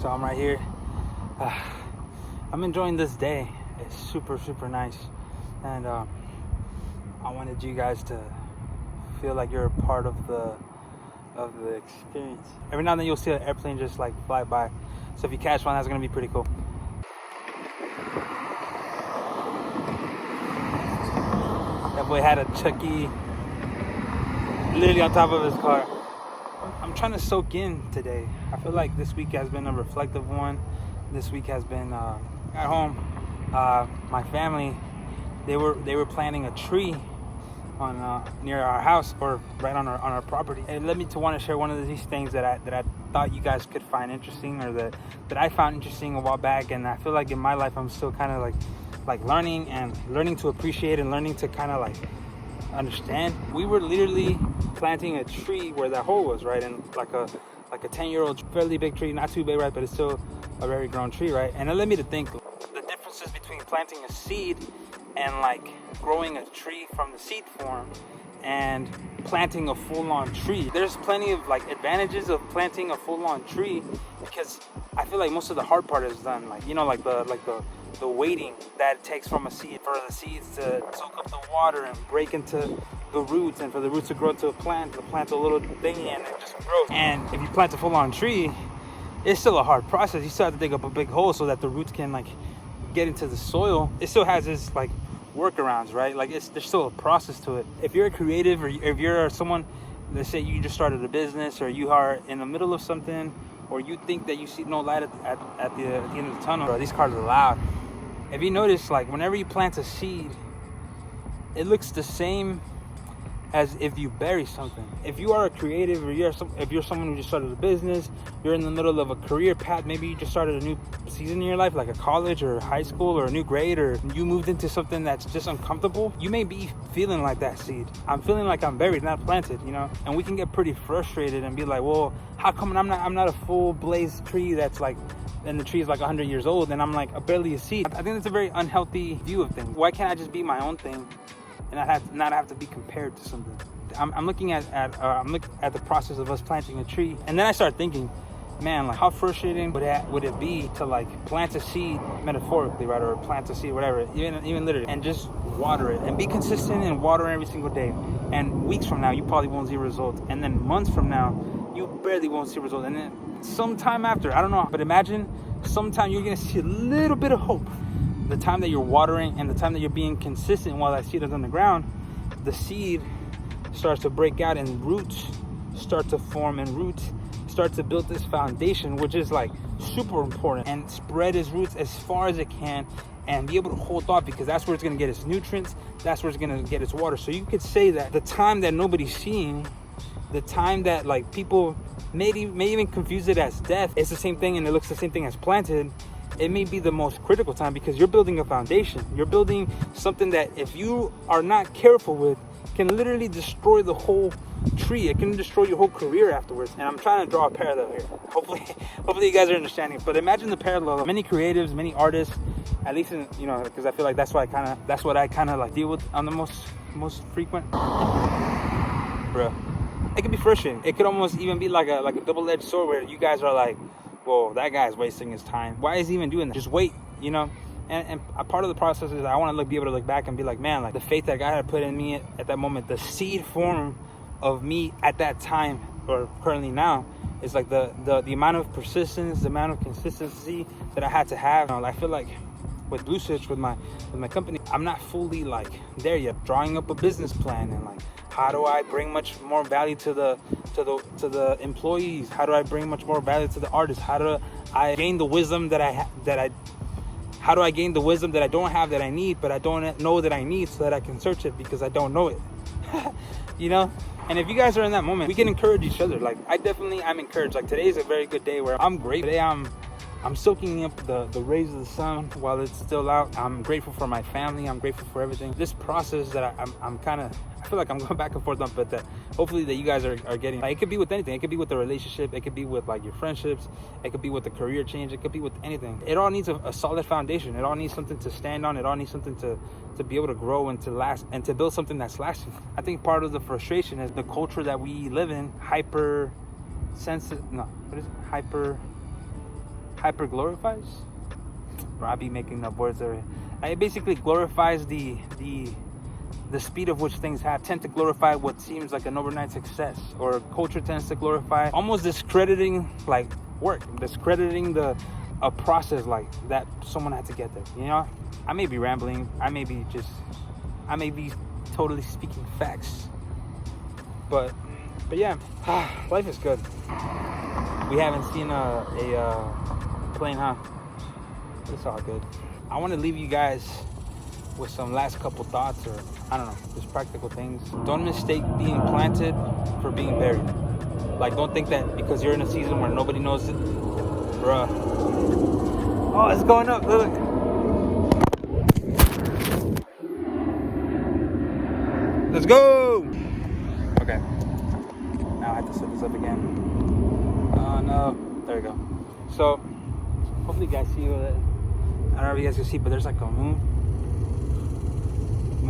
So I'm right here. I'm enjoying this day. It's super nice, and I wanted you guys to feel like you're a part of the experience. Every now and then you'll see an airplane just like fly by. So if you catch one, that's gonna be pretty cool. That boy had a Chucky literally on top of his car. I'm trying to soak in today. I feel like this week has been a reflective one. This week has been at home. My family, they were planting a tree on near our house, or right on our property. It led me to want to share one of these things that I thought you guys could find interesting, or that I found interesting a while back. And I feel like in my life I'm still kind of like learning to appreciate and learning to kind of like understand. We were literally planting a tree where that hole was, right? And like a 10-year-old fairly big tree, not too big, right? But it's still a very grown tree, right? And it led me to think the differences between planting a seed and like growing a tree from the seed form and planting a full-on tree. There's plenty of like advantages of planting a full-on tree, because I feel like most of the hard part is done. Like, you know, like the waiting that it takes from a seed, for the seeds to soak up the water and break into the roots, and for the roots to grow to a plant, the plant's a little thingy and it just grows. And if you plant a full-on tree, it's still a hard process. You still have to dig up a big hole so that the roots can like get into the soil. It still has its like workarounds, right? Like there's still a process to it. If you're a creative, or if you're someone, let's say you just started a business, or you are in the middle of something, or you think that you see no light at the end of the tunnel, bro, these cars are loud. If you notice, like whenever you plant a seed, it looks the same as if you bury something. If you are a creative, or if you're someone who just started a business, you're in the middle of a career path, maybe you just started a new season in your life, like a college or high school or a new grade, or you moved into something that's just uncomfortable, you may be feeling like that seed. I'm feeling like I'm buried, not planted, you know? And we can get pretty frustrated and be like, well, how come I'm not a full blaze tree that's like, and the tree is like 100 years old, and I'm like barely a seed? I think that's a very unhealthy view of things. Why can't I just be my own thing and not have to be compared to something? I'm looking at the process of us planting a tree, and then I start thinking, man, like how frustrating would it be to like plant a seed, metaphorically, right, or plant a seed, whatever, even literally, and just water it and be consistent and water every single day. And weeks from now, you probably won't see results, and then months from now, you barely won't see results, and then sometime after, I don't know, but imagine sometime you're gonna see a little bit of hope. The time that you're watering and the time that you're being consistent while that seed is on the ground, the seed starts to break out and roots start to form, and roots start to build this foundation, which is like super important, and spread its roots as far as it can and be able to hold off, because that's where it's going to get its nutrients, that's where it's going to get its water. So you could say that the time that nobody's seeing, the time that like people may even confuse it as death, it's the same thing, and it looks the same thing as planted. It may be the most critical time, because you're building a foundation. You're building something that, if you are not careful with, can literally destroy the whole tree. It can destroy your whole career afterwards. And I'm trying to draw a parallel here. Hopefully you guys are understanding. But imagine the parallel of many creatives, many artists, at least in, you know, because I feel like that's what I kind of like deal with on the most frequent. Bro, it could be frustrating. It could almost even be like a double-edged sword, where you guys are like, well, that guy's wasting his time. Why is he even doing that? Just wait, you know? And a part of the process is I want to be able to look back and be like, man, like the faith that God had put in me at that moment, the seed form of me at that time, or currently now, is like the amount of persistence, the amount of consistency that I had to have. You know, I feel like with Bluswitch, with my company, I'm not fully like there yet. Drawing up a business plan, and like, how do I bring much more value to the employees? How do I bring much more value to the artists? How do I gain the wisdom how do I gain the wisdom that I don't have, that I need, but I don't know that I need, so that I can search it, because I don't know it? You know? And if you guys are in that moment, we can encourage each other. Like, I'm encouraged. Like, today is a very good day where I'm great. Today I'm soaking up the rays of the sun while it's still out. I'm grateful for my family. I'm grateful for everything. This process that I feel like I'm going back and forth on, but that hopefully that you guys are getting. Like, it could be with anything. It could be with the relationship. It could be with like your friendships. It could be with the career change. It could be with anything. It all needs a solid foundation. It all needs something to stand on. It all needs something to be able to grow and to last, and to build something that's lasting. I think part of the frustration is the culture that we live in, hyper hyper glorifies, bro, I be making up words there. It basically glorifies the speed of which things happen. Tend to glorify what seems like an overnight success, or culture tends to glorify almost discrediting like work, discrediting a process like that someone had to get there. You know, I may be rambling, I may be totally speaking facts, but yeah, life is good. We haven't seen a plane, huh? It's all good. I want to leave you guys with some last couple thoughts, or I don't know, just practical things. Don't mistake being planted for being buried. Like, don't think that because you're in a season where nobody knows it, bruh. Oh, it's going up, look. Let's go. Okay, now I have to set this up again. Oh no, there we go. So hopefully you guys see that. I don't know if you guys can see, but there's like a moon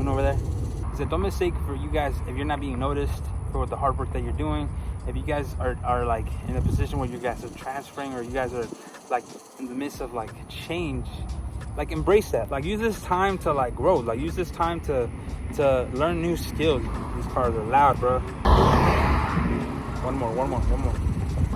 over there. So don't mistake for you guys, if you're not being noticed for the hard work that you're doing, if you guys are like in a position where you guys are transferring, or you guys are like in the midst of like change, like embrace that. Like, use this time to like grow. Like, use this time to learn new skills. These cars are loud, bro. One more.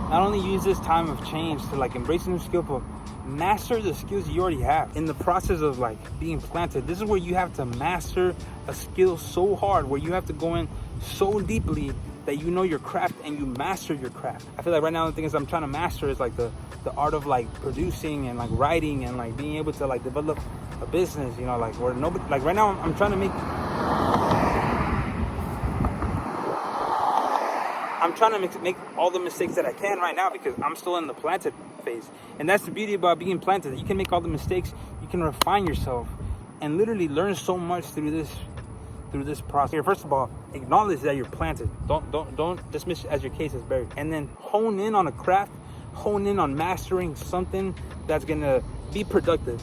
Not only use this time of change to like embrace a new skill, but master the skills you already have. In the process of like being planted, this is where you have to master a skill so hard, where you have to go in so deeply that you know your craft and you master your craft. I feel like right now the thing is I'm trying to master is like the art of like producing and like writing and like being able to like develop a business, you know, like where nobody, like right now I'm trying to make all the mistakes that I can right now, because I'm still in the planted phase. And that's the beauty about being planted. You can make all the mistakes, you can refine yourself, and literally learn so much through this process. Here, first of all, acknowledge that you're planted. Don't dismiss it as your case is buried. And then hone in on a craft, hone in on mastering something that's gonna be productive.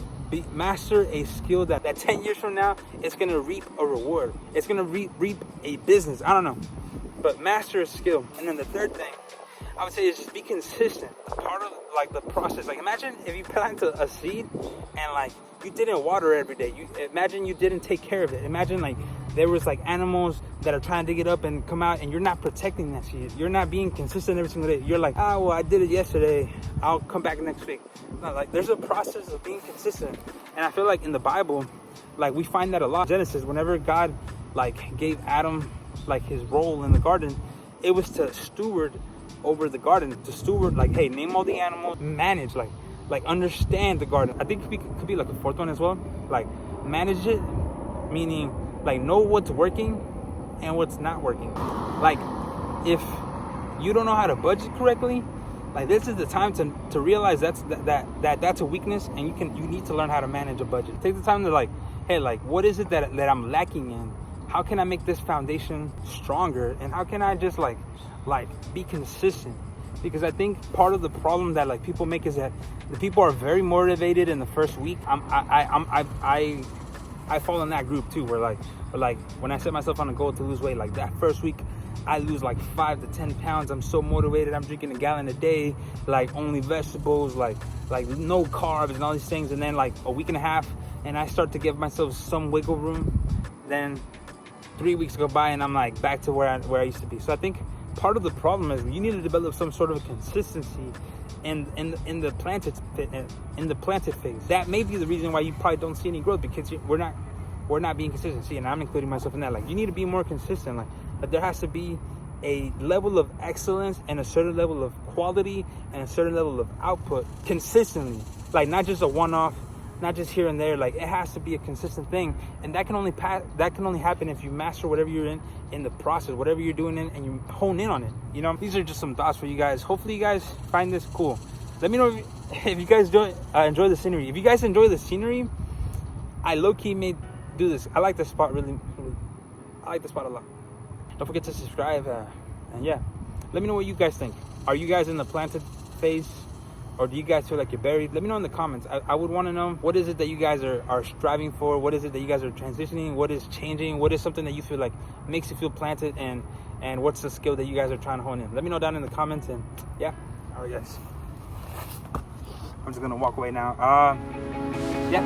Master a skill that 10 years from now, it's gonna reap a reward. It's gonna reap a business. I don't know. But master a skill. And then the third thing I would say is just be consistent. Part of like the process. Like, imagine if you plant a seed and like you didn't water it every day. Imagine you didn't take care of it. Imagine like there was like animals that are trying to get up and come out, and you're not protecting that seed. You're not being consistent every single day. You're like, well, I did it yesterday, I'll come back next week. No, like, there's a process of being consistent. And I feel like in the Bible, like we find that a lot. Genesis, whenever God like gave Adam like his role in the garden, it was to steward over the garden, to steward, like, hey, name all the animals, manage, like understand the garden. I think it could be like a fourth one as well, like manage it, meaning like know what's working and what's not working. Like, if you don't know how to budget correctly, like this is the time to realize that's a weakness, and you need to learn how to manage a budget. Take the time to like, hey, like what is it that I'm lacking in? How can I make this foundation stronger? And how can I just like be consistent? Because I think part of the problem that like people make is that the people are very motivated in the first week. I fall in that group too, where like when I set myself on a goal to lose weight, like that first week I lose like 5 to 10 pounds. I'm so motivated. I'm drinking a gallon a day, like only vegetables, like no carbs and all these things. And then like a week and a half, and I start to give myself some wiggle room. Then 3 weeks go by, and I'm like back to where I used to be. So I think part of the problem is you need to develop some sort of a consistency in the planted phase. That may be the reason why you probably don't see any growth, because we're not being consistent. See, and I'm including myself in that. Like, you need to be more consistent. Like there has to be a level of excellence and a certain level of quality and a certain level of output consistently. Like, not just a one-off, not just here and there. Like, it has to be a consistent thing, and that can only happen if you master whatever you're in the process, whatever you're doing and you hone in on it. You know, these are just some thoughts for you guys. Hopefully you guys find this cool. Let me know if you guys enjoy the scenery. If you guys enjoy the scenery, I low-key may do this. I like this spot really. I like this spot a lot. Don't forget to subscribe, and yeah, let me know what you guys think. Are you guys in the planted phase, or do you guys feel like you're buried? Let me know in the comments. I would want to know, what is it that you guys are striving for? What is it that you guys are transitioning? What is changing? What is something that you feel like makes you feel planted? And what's the skill that you guys are trying to hone in? Let me know down in the comments. And yeah, all right, guys. I'm just gonna walk away now. Yeah.